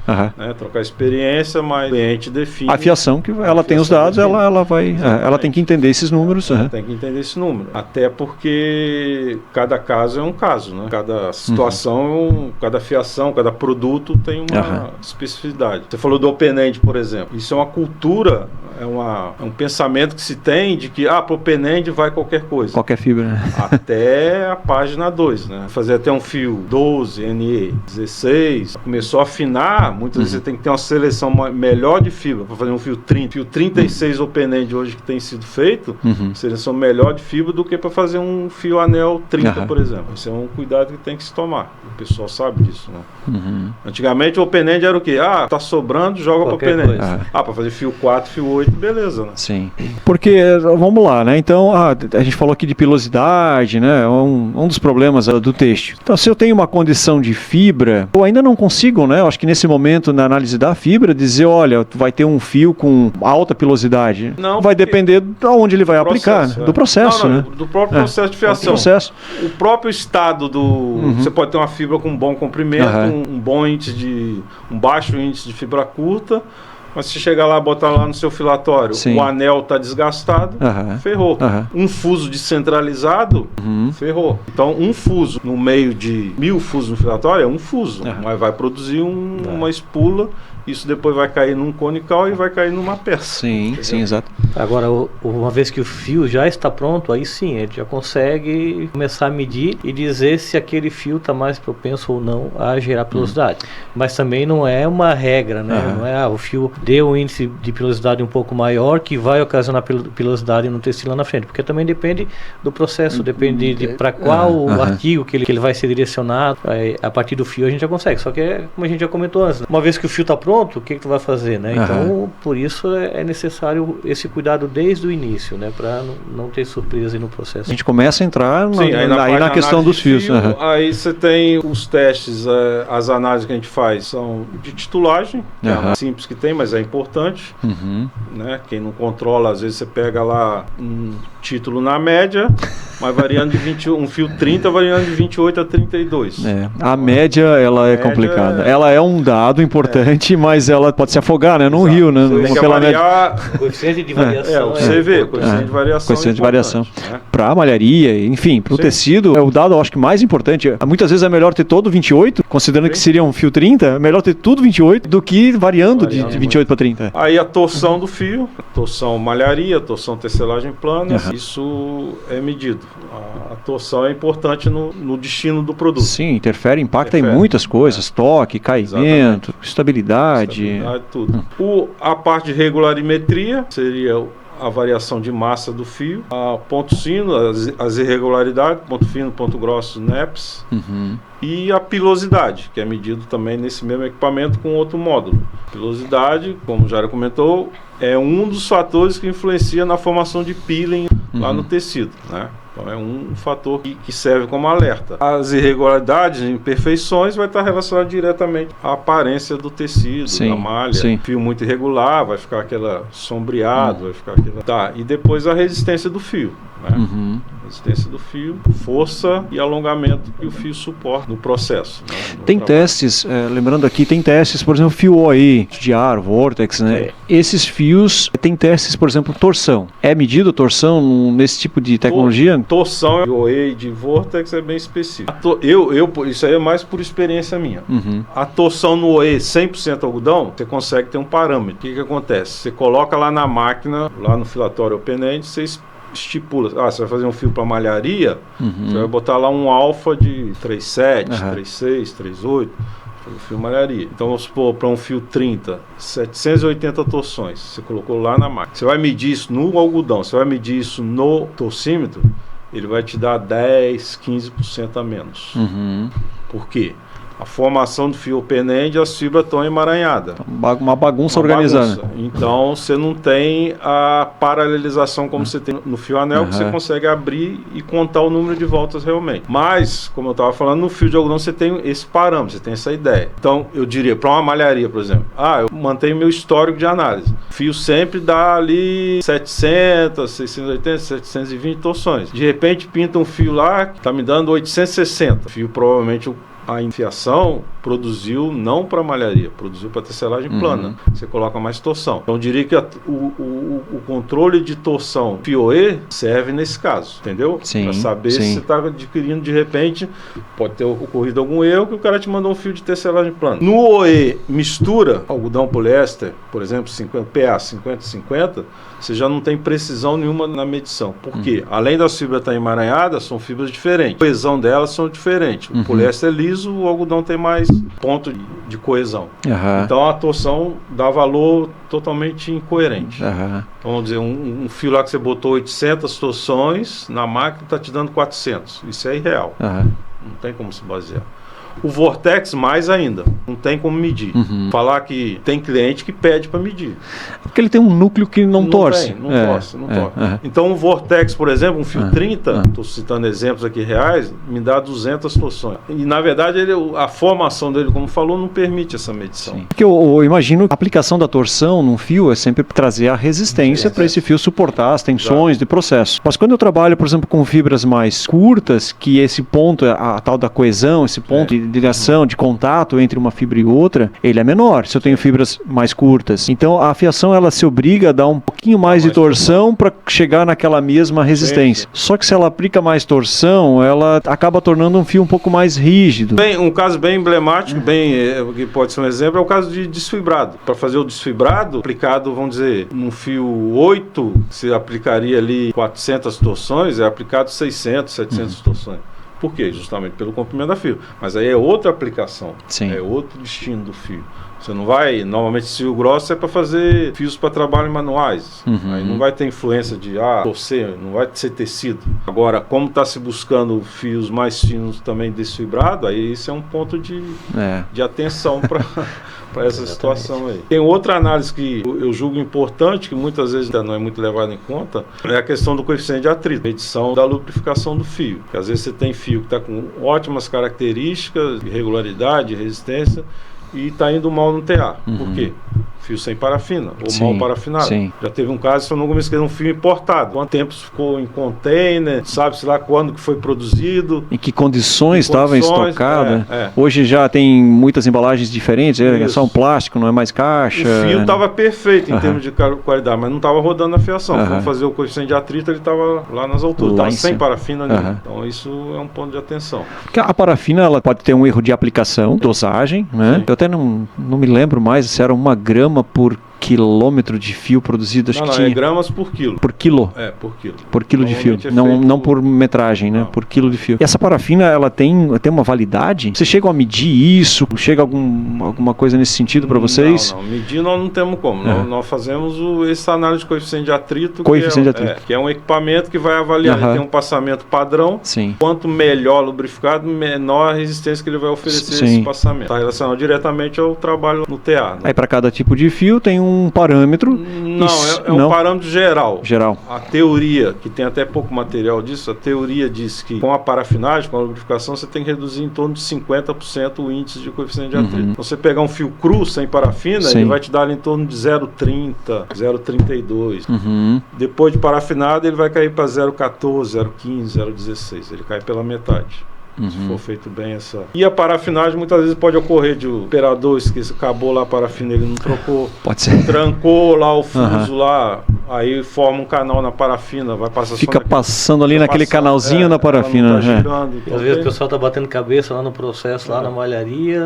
dar, trocar experiência, mas o cliente define. A fiação que ela tem os dados, ela tem que entender esses números. Tem que entender esse número. Até porque cada caso é um caso, né? Cada situação, cada fiação, cada produto tem uma especificidade. Você falou do open-end, por exemplo. Isso é uma cultura, é um pensamento que se tem de que, para o open-end vai qualquer coisa. Qualquer fibra, né? Até a página 2, né? Fazer até um fio 12, NE 16. Começou a afinar, muitas vezes você tem que ter uma seleção melhor de fibra para fazer um fio 30. Fio 36 open-end hoje que tem sido feito, seleção melhor de fibra do que para fazer um fio anel 30, por exemplo. Esse é um cuidado que tem que se tomar. O pessoal sabe disso, né? Antigamente o open-end era o quê? Tá sobrando, joga para open-end. Para fazer fio 4, fio 8, beleza, né? Sim. Porque, vamos lá, né? Então, a gente falou aqui de pilosidade, né? Um dos problemas do têxtil. Então, se eu tenho uma condição de fibra, eu ainda não consigo, né? Eu acho que nesse momento, na análise da fibra, dizer, olha, tu vai ter um fio com alta pilosidade. Não, vai depender de onde ele vai aplicar, né? Do processo, né? Do próprio processo de fiação. O próprio estado você pode ter uma fibra com um bom comprimento, um baixo índice de fibra curta, Mas se chegar lá, botar lá no seu filatório, Sim. o anel está desgastado, ferrou. Um fuso descentralizado, ferrou. Então, um fuso no meio de 1000 fusos no filatório é um fuso, mas vai produzir uma espula. Isso depois vai cair num conical e vai cair numa peça. Sim, entendeu? Sim, exato. Agora, uma vez que o fio já está pronto, aí sim, ele já consegue começar a medir e dizer se aquele fio está mais propenso ou não a gerar pilosidade. Mas também não é uma regra, né? Não é, o fio deu um índice de pilosidade um pouco maior que vai ocasionar pilosidade no tecido lá na frente, porque também depende do processo, depende de para qual artigo que ele vai ser direcionado. A partir do fio a gente já consegue, só que como a gente já comentou antes, uma vez que o fio está pronto, o que tu vai fazer, né? Então, por isso é necessário esse cuidado desde o início, né? Para não ter surpresa no processo. A gente começa a entrar na questão dos fios. Aí você tem os testes, as análises que a gente faz são de titulagem, que é a mais simples que tem, mas é importante. Né? Quem não controla, às vezes você pega lá um título na média, mas variando de 21, um fio 30 variando de 28 a 32. A média, ela é complicada. Ela é um dado importante, mas ela pode se afogar, né? Num rio, né? Você tem que avaliar o coeficiente de variação. O CV, coeficiente de variação. Coeficiente de variação. Para a malharia, enfim, para o tecido, é o dado, eu acho que mais importante. Muitas vezes é melhor ter todo 28, considerando que seria um fio 30, é melhor ter tudo 28 do que variando de 28 para 30. Aí a torção do fio, torção malharia, torção tecelagem plana, isso é medido. A torção é importante no destino do produto. Sim, impacta em muitas coisas, toque, caimento, estabilidade, tudo. A parte de regularimetria seria a variação de massa do fio, a ponto fino, as irregularidades, ponto fino, ponto grosso, NEPs, e a pilosidade, que é medido também nesse mesmo equipamento com outro módulo. Pilosidade, como o Jairo comentou, é um dos fatores que influencia na formação de peeling lá no tecido, né? Então é um fator que serve como alerta. As irregularidades, imperfeições, vai estar relacionado diretamente à aparência do tecido, da malha. Fio muito irregular, vai ficar aquela sombreado, vai ficar aquela... Tá, e depois a resistência do fio, né? Resistência do fio, força e alongamento que o fio suporta no processo. Né? Tem testes, lembrando aqui, tem testes, por exemplo, fio OE, de ar, Vortex, né? Esses fios, tem testes, por exemplo, torção. É medido torção nesse tipo de tecnologia? Torção de OE e de Vortex é bem específico. Isso aí é mais por experiência minha. A torção no OE 100% algodão, você consegue ter um parâmetro. O que acontece? Você coloca lá na máquina, lá no filatório open-end, você estipula, você vai fazer um fio para malharia, você vai botar lá um alfa de 3,7, 3,6, 3,8, o fio malharia. Então vamos supor, para um fio 30, 780 torções, você colocou lá na máquina. Você vai medir isso no algodão, você vai medir isso no torcímetro, ele vai te dar 10, 15% a menos. Por quê? A formação do fio open-end, as fibras estão emaranhadas. Uma bagunça organizada. Então, você não tem a paralelização como você tem no fio anel, que você consegue abrir e contar o número de voltas realmente. Mas, como eu estava falando, no fio de algodão você tem esse parâmetro, você tem essa ideia. Então, eu diria, para uma malharia, por exemplo, eu mantenho meu histórico de análise. O fio sempre dá ali 700, 680, 720 torções. De repente, pinta um fio lá que está me dando 860. O fio provavelmente... A enfiação produziu não para malharia, produziu para tecelagem plana. Você coloca mais torção. Então eu diria que o controle de torção FIOE serve nesse caso, entendeu? Para saber se você está adquirindo de repente, pode ter ocorrido algum erro que o cara te mandou um fio de tecelagem plana. No OE mistura, algodão poliéster, por exemplo, 50, PA 50-50, você já não tem precisão nenhuma na medição. Por quê? Além das fibras estarem emaranhadas, são fibras diferentes. A coesão delas são diferentes. O poliéster é liso, o algodão tem mais ponto de coesão. Então a torção dá valor totalmente incoerente. Então, vamos dizer, um fio lá que você botou 800 torções, na máquina está te dando 400. Isso é irreal. Não tem como se basear. O Vortex, mais ainda, não tem como medir. Falar que tem cliente que pede para medir. Porque ele tem um núcleo que não torce. Não torce. Então, o Vortex, por exemplo, um fio 30, estou citando exemplos aqui reais, me dá 200 torções. E, na verdade, a formação dele, como falou, não permite essa medição. Porque eu imagino que a aplicação da torção num fio é sempre trazer a resistência para esse fio suportar as tensões de processo. Mas quando eu trabalho, por exemplo, com fibras mais curtas, que esse ponto, a tal da coesão, esse ponto ligação, de contato entre uma fibra e outra, ele é menor, se eu tenho fibras mais curtas. Então a fiação ela se obriga a dar um pouquinho mais de torção para chegar naquela mesma resistência. Só que se ela aplica mais torção, ela acaba tornando um fio um pouco mais rígido. Um caso bem emblemático, que pode ser um exemplo, é o caso de desfibrado. Para fazer o desfibrado, aplicado, vamos dizer, num fio 8, você aplicaria ali 400 torções, é aplicado 600, 700 torções. Por quê? Justamente pelo comprimento da fio. Mas aí é outra aplicação, é outro destino do fio. Você não vai, normalmente esse fio grosso é para fazer fios para trabalho manuais. Aí não vai ter influência de torcer, não vai ser tecido. Agora, como está se buscando fios mais finos também desfibrado, aí isso é um ponto de atenção para essa situação aí. Tem outra análise que eu julgo importante, que muitas vezes não é muito levada em conta, é a questão do coeficiente de atrito, medição da lubrificação do fio. Porque às vezes você tem fio que está com ótimas características, regularidade, resistência, e está indo mal no TA. Por quê? Fio sem parafina, ou mal parafinado. Já teve um caso, se eu não me esqueço, um fio importado. Quanto tempo ficou em container, sabe-se lá quando que foi produzido. Em que condições estava estocado. Hoje já tem muitas embalagens diferentes, é só um plástico, não é mais caixa. O fio estava perfeito em termos de qualidade, mas não estava rodando a fiação. Vamos fazer o coeficiente de atrito, ele estava lá nas alturas, estava sem parafina nenhuma. Então isso é um ponto de atenção. Porque a parafina ela pode ter um erro de aplicação, dosagem, né? Eu até não me lembro mais se era 1 grama por quilômetro de fio produzido, acho que tinha. É gramas por quilo. Por quilo? Por quilo. Por quilo de fio. Não por metragem, né? Por quilo de fio. E essa parafina, ela tem uma validade? Vocês chegam a medir isso? Chega alguma coisa nesse sentido para vocês? Não. Medir nós não temos como. Nós fazemos essa análise de coeficiente de atrito. Que é um equipamento que vai avaliar. Ele tem um passamento padrão. Quanto melhor lubrificado, menor a resistência que ele vai oferecer esse passamento. Está relacionado diretamente ao trabalho no TA. Né? Aí para cada tipo de fio tem um parâmetro? Um parâmetro geral. Geral. A teoria, que tem até pouco material disso, a teoria diz que com a parafinagem, com a lubrificação, você tem que reduzir em torno de 50% o índice de coeficiente de atrito. Então, você pegar um fio cru, sem parafina, ele vai te dar ali em torno de 0,30, 0,32. Depois de parafinado, ele vai cair para 0,14, 0,15, 0,16. Ele cai pela metade. Se for feito bem essa... E a parafinagem muitas vezes pode ocorrer de o operador esquece, acabou lá a parafina, ele não trocou. Pode ser. Trancou lá o fuso lá, aí forma um canal na parafina, vai passar Fica passando ali naquele canalzinho na parafina. Tá girando, e às vezes o pessoal tá batendo cabeça lá no processo, lá na malharia,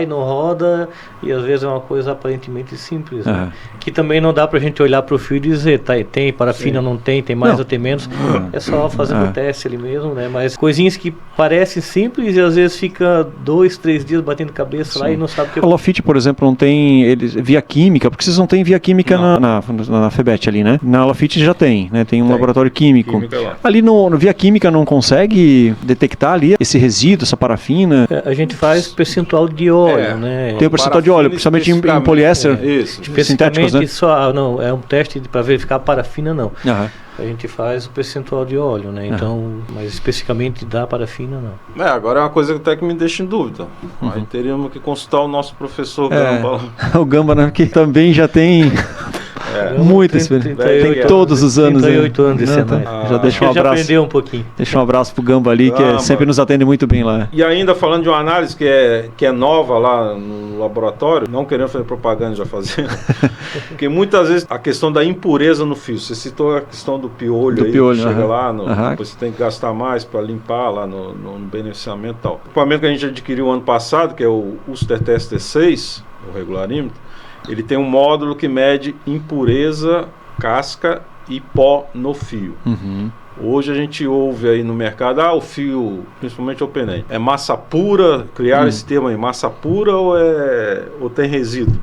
não roda, e às vezes é uma coisa aparentemente simples, né? Que também não dá pra gente olhar pro fio e dizer, tem parafina, não tem mais ou tem menos. É só fazendo o teste ali mesmo, né? Mas coisinhas que parecem simples e às vezes fica 2, 3 dias batendo cabeça lá e não sabe o que... A Lofit, por exemplo, não tem via química, porque vocês não têm via química na FEBET ali, né? Na Lofit já tem, né? Tem um laboratório químico. Ali no via química não consegue detectar ali esse resíduo, essa parafina? A gente faz percentual de óleo, né? Tem o percentual de óleo, principalmente em poliéster. Sintéticos, né? Não, é um teste para verificar a parafina, não. A gente faz o percentual de óleo, né? Então, mas especificamente da parafina, não. Agora é uma coisa até que me deixa em dúvida. Aí teríamos que consultar o nosso professor Gamba. O Gamba, né? Que também já tem... Muita experiência. Tem todos os anos. 38 anos de Senai. Já deixa um abraço. Já aprendeu um pouquinho. Deixa um abraço pro Gamba ali, que sempre nos atende muito bem lá. E ainda falando de uma análise que é nova lá no laboratório, não querendo fazer propaganda, já fazendo, porque muitas vezes a questão da impureza no fio, você citou a questão do piolho, chega lá, depois você tem que gastar mais para limpar lá no beneficiamento e tal. O equipamento que a gente adquiriu ano passado, que é o Uster TST6, o regularímetro, ele tem um módulo que mede impureza, casca e pó no fio. Hoje a gente ouve aí no mercado, o fio, principalmente open-end, é massa pura, criaram esse termo aí, massa pura ou tem resíduo?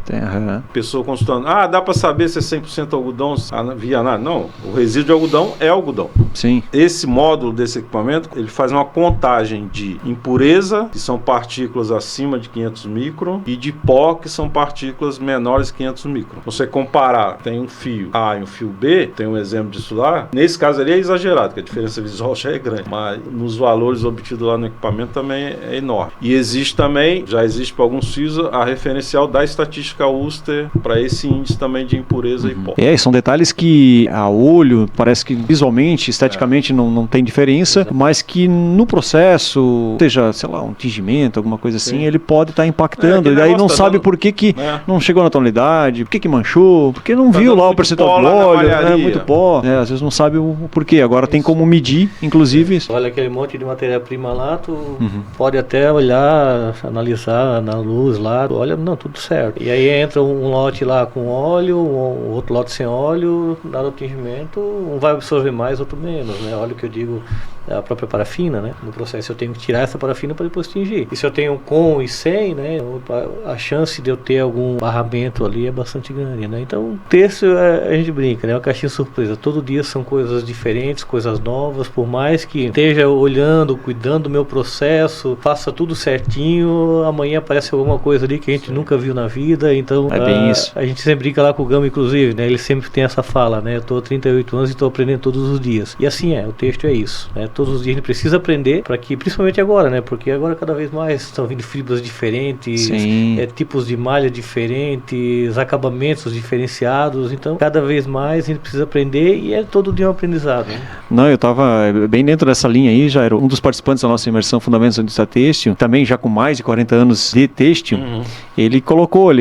Pessoa consultando, dá para saber se é 100% algodão via nada? Não, o resíduo de algodão é algodão. Sim. Esse módulo desse equipamento, ele faz uma contagem de impureza, que são partículas acima de 500 micron, e de pó, que são partículas menores de 500 micron. Você comparar, tem um fio A e um fio B, tem um exemplo disso lá, nesse caso ali é exagerado. que a diferença visual já é grande, mas nos valores obtidos lá no equipamento também é enorme. E existe também, já existe para alguns fios, a referencial da estatística Ulster para esse índice também de impureza e pó. São detalhes que a olho parece que visualmente, esteticamente não tem diferença, mas que no processo, seja, sei lá, um tingimento, alguma coisa assim, ele pode estar impactando, e daí não sabe por que não chegou na tonalidade, por que manchou, porque não viu lá o percentual de óleo, muito pó, às vezes não sabe o porquê. Agora tem como medir, inclusive. Olha aquele monte de matéria-prima lá, tu pode até olhar, analisar na luz lá, olha, não, tudo certo. E aí entra um lote lá com óleo, outro lote sem óleo, dado o tingimento, um vai absorver mais, outro menos, né? Olha o que eu digo, a própria parafina, né? No processo eu tenho que tirar essa parafina para depois tingir. E se eu tenho com e sem, né? A chance de eu ter algum barramento ali é bastante grande, né? Então, o texto a gente brinca, né? É uma caixinha surpresa. Todo dia são coisas diferentes, coisas novas, por mais que esteja olhando, cuidando do meu processo, faça tudo certinho, amanhã aparece alguma coisa ali que a gente nunca viu na vida, então é bem isso. A gente sempre brinca lá com o Gama, inclusive, né? Ele sempre tem essa fala, né? Eu tô há 38 anos e estou aprendendo todos os dias. E assim o texto é isso, né? Todos os dias a gente precisa aprender para que, principalmente agora, né? Porque agora cada vez mais estão vindo fibras diferentes, tipos de malha diferentes, acabamentos diferenciados, então cada vez mais a gente precisa aprender e é todo dia um aprendizado, né? Não, eu estava bem dentro dessa linha aí, já era um dos participantes da nossa imersão Fundamentos da Indústria Têxtil, também já com mais de 40 anos de têxtil, ele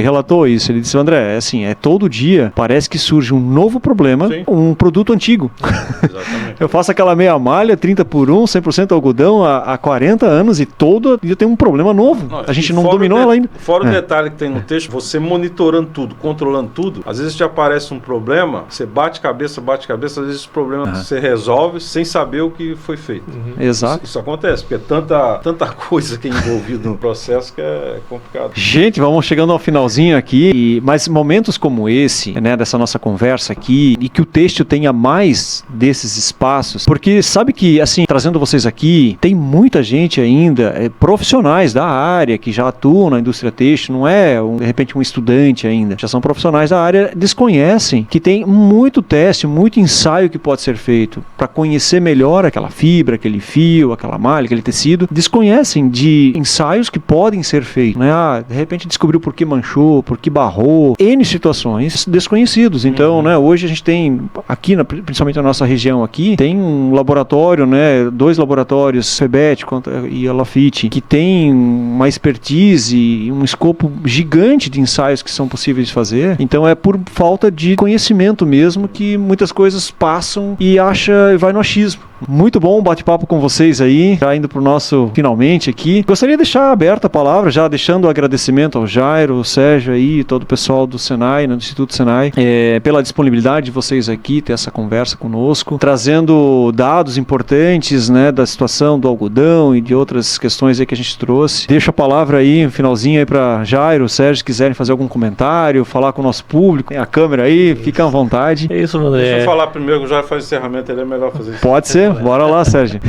relatou isso, ele disse, André, assim, todo dia parece que surge um novo problema, um produto antigo. Exatamente. Eu faço aquela meia malha, 30 por 1, 100% algodão há 40 anos e todo dia tem um problema novo. A gente não dominou ela ainda. Fora o detalhe que tem no texto, você monitorando tudo, controlando tudo, às vezes te aparece um problema, você bate cabeça, às vezes o problema você resolve sem saber o que foi feito. Exato. Isso acontece, porque é tanta coisa que é envolvida no processo que é complicado. Gente, vamos chegando ao finalzinho aqui, mas momentos como esse, né, dessa nossa conversa aqui, e que o têxtil tenha mais desses espaços, porque sabe que, assim, trazendo vocês aqui, tem muita gente ainda, profissionais da área, que já atuam na indústria têxtil, não é, de repente, um estudante ainda, já são profissionais da área, desconhecem que tem muito teste, muito ensaio que pode ser feito para conhecer melhor aquela fibra, aquele fio, aquela malha, aquele tecido, desconhecem de ensaios que podem ser feitos, né? De repente descobriu por que manchou, por que barrou, N situações desconhecidos. Então, né, hoje a gente tem, aqui, principalmente na nossa região aqui, tem um laboratório, né, 2 laboratórios, FEBET e a Lafite, que tem uma expertise e um escopo gigante de ensaios que são possíveis de fazer. Então é por falta de conhecimento mesmo que muitas coisas passam e vai no achismo. Muito bom bate-papo com vocês aí, já indo pro nosso finalmente aqui. Gostaria de deixar aberta a palavra, já deixando o agradecimento ao Jairo, ao Sérgio aí, todo o pessoal do Senai, do Instituto Senai, pela disponibilidade de vocês aqui, ter essa conversa conosco, trazendo dados importantes, né, da situação do algodão e de outras questões aí que a gente trouxe. Deixo a palavra aí, um finalzinho aí para Jairo, Sérgio, se quiserem fazer algum comentário, falar com o nosso público, tem a câmera aí, fica à vontade. É isso, André. Deixa eu falar primeiro, o Jairo faz o encerramento, ele é melhor fazer isso. Pode ser. Bora lá, Sérgio.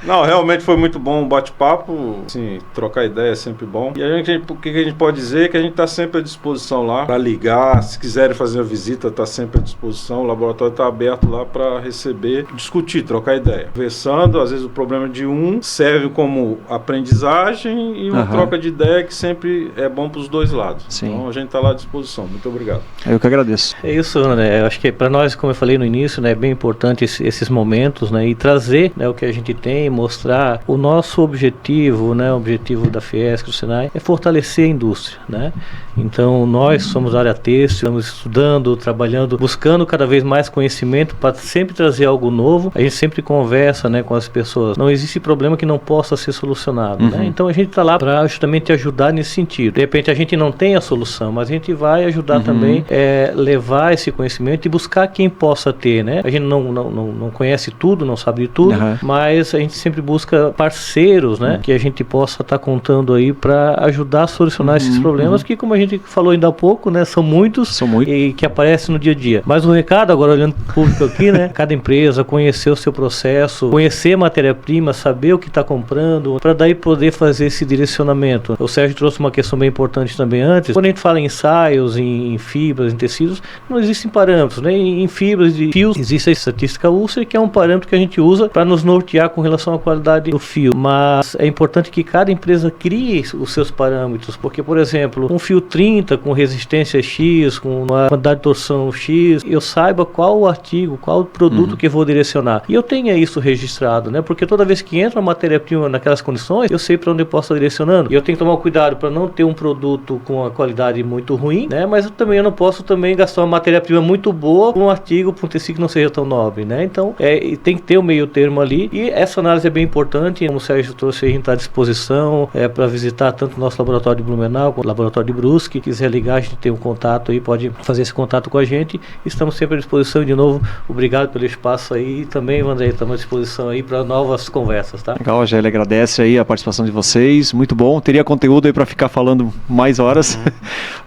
Não, realmente foi muito bom o bate-papo, assim, trocar ideia é sempre bom. E o que a gente pode dizer é que a gente está sempre à disposição lá para ligar, se quiserem fazer uma visita, está sempre à disposição, o laboratório está aberto lá para receber, discutir, trocar ideia. Conversando, às vezes o problema de serve como aprendizagem e uma troca de ideia que sempre é bom para os dois lados. Sim. Então a gente está lá à disposição. Muito obrigado. Eu que agradeço. É isso, né? Eu acho que para nós, como eu falei no início, né, é bem importante esses momentos, né, e trazer, né, o que a gente tem, mostrar o nosso objetivo, né, o objetivo da Fiesc, do Senai, é fortalecer a indústria, né? Então nós somos da área têxtil, estamos estudando, trabalhando, buscando cada vez mais conhecimento para sempre trazer algo novo. A gente sempre conversa, né, com as pessoas. Não existe problema que não possa ser solucionado, né? Então a gente está lá para justamente ajudar nesse sentido. De repente a gente não tem a solução, mas a gente vai ajudar também, levar esse conhecimento e buscar quem possa ter, né? A gente não conhece tudo, não sabe de tudo, mas a gente sempre busca parceiros, né, que a gente possa estar contando aí para ajudar a solucionar esses problemas que, como a gente falou ainda há pouco, né, são muitos e que aparecem no dia a dia. Mas o recado, agora olhando para o público aqui, né, cada empresa conhecer o seu processo, conhecer a matéria-prima, saber o que está comprando, para daí poder fazer esse direcionamento. O Sérgio trouxe uma questão bem importante também antes. Quando a gente fala em ensaios, em fibras, em tecidos, não existem parâmetros, né? Em fibras de fios existe a estatística Ulster, que é um parâmetro que a gente usa para nos nortear com relação à qualidade do fio, mas é importante que cada empresa crie os seus parâmetros, porque, por exemplo, um fio 30 com resistência X, com uma quantidade de torção X, eu saiba qual o artigo, qual o produto que eu vou direcionar. E eu tenha isso registrado, né? Porque toda vez que entra uma matéria-prima naquelas condições, eu sei para onde eu posso estar direcionando. E eu tenho que tomar cuidado para não ter um produto com a qualidade muito ruim, né? Mas eu não posso também gastar uma matéria-prima muito boa com um artigo, para um tecido que não seja tão nobre, né? Então, tem que ter o meio termo ali, e essa análise é bem importante. Como o Sérgio trouxe, a gente está à disposição para visitar tanto o nosso laboratório de Blumenau quanto o laboratório de Brusque. Quiser ligar, a gente tem um contato aí, pode fazer esse contato com a gente. Estamos sempre à disposição. De novo, obrigado pelo espaço aí, e também, Vanderlei, estamos à disposição aí para novas conversas, tá? Legal, já ele agradece aí a participação de vocês, muito bom. Teria conteúdo aí para ficar falando mais horas,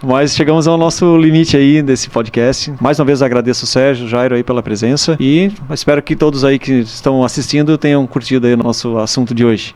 mas chegamos ao nosso limite aí desse podcast. Mais uma vez agradeço o Sérgio, o Jairo aí pela presença, e espero que todos aí que estão assistindo tenham curtido aí o nosso assunto de hoje.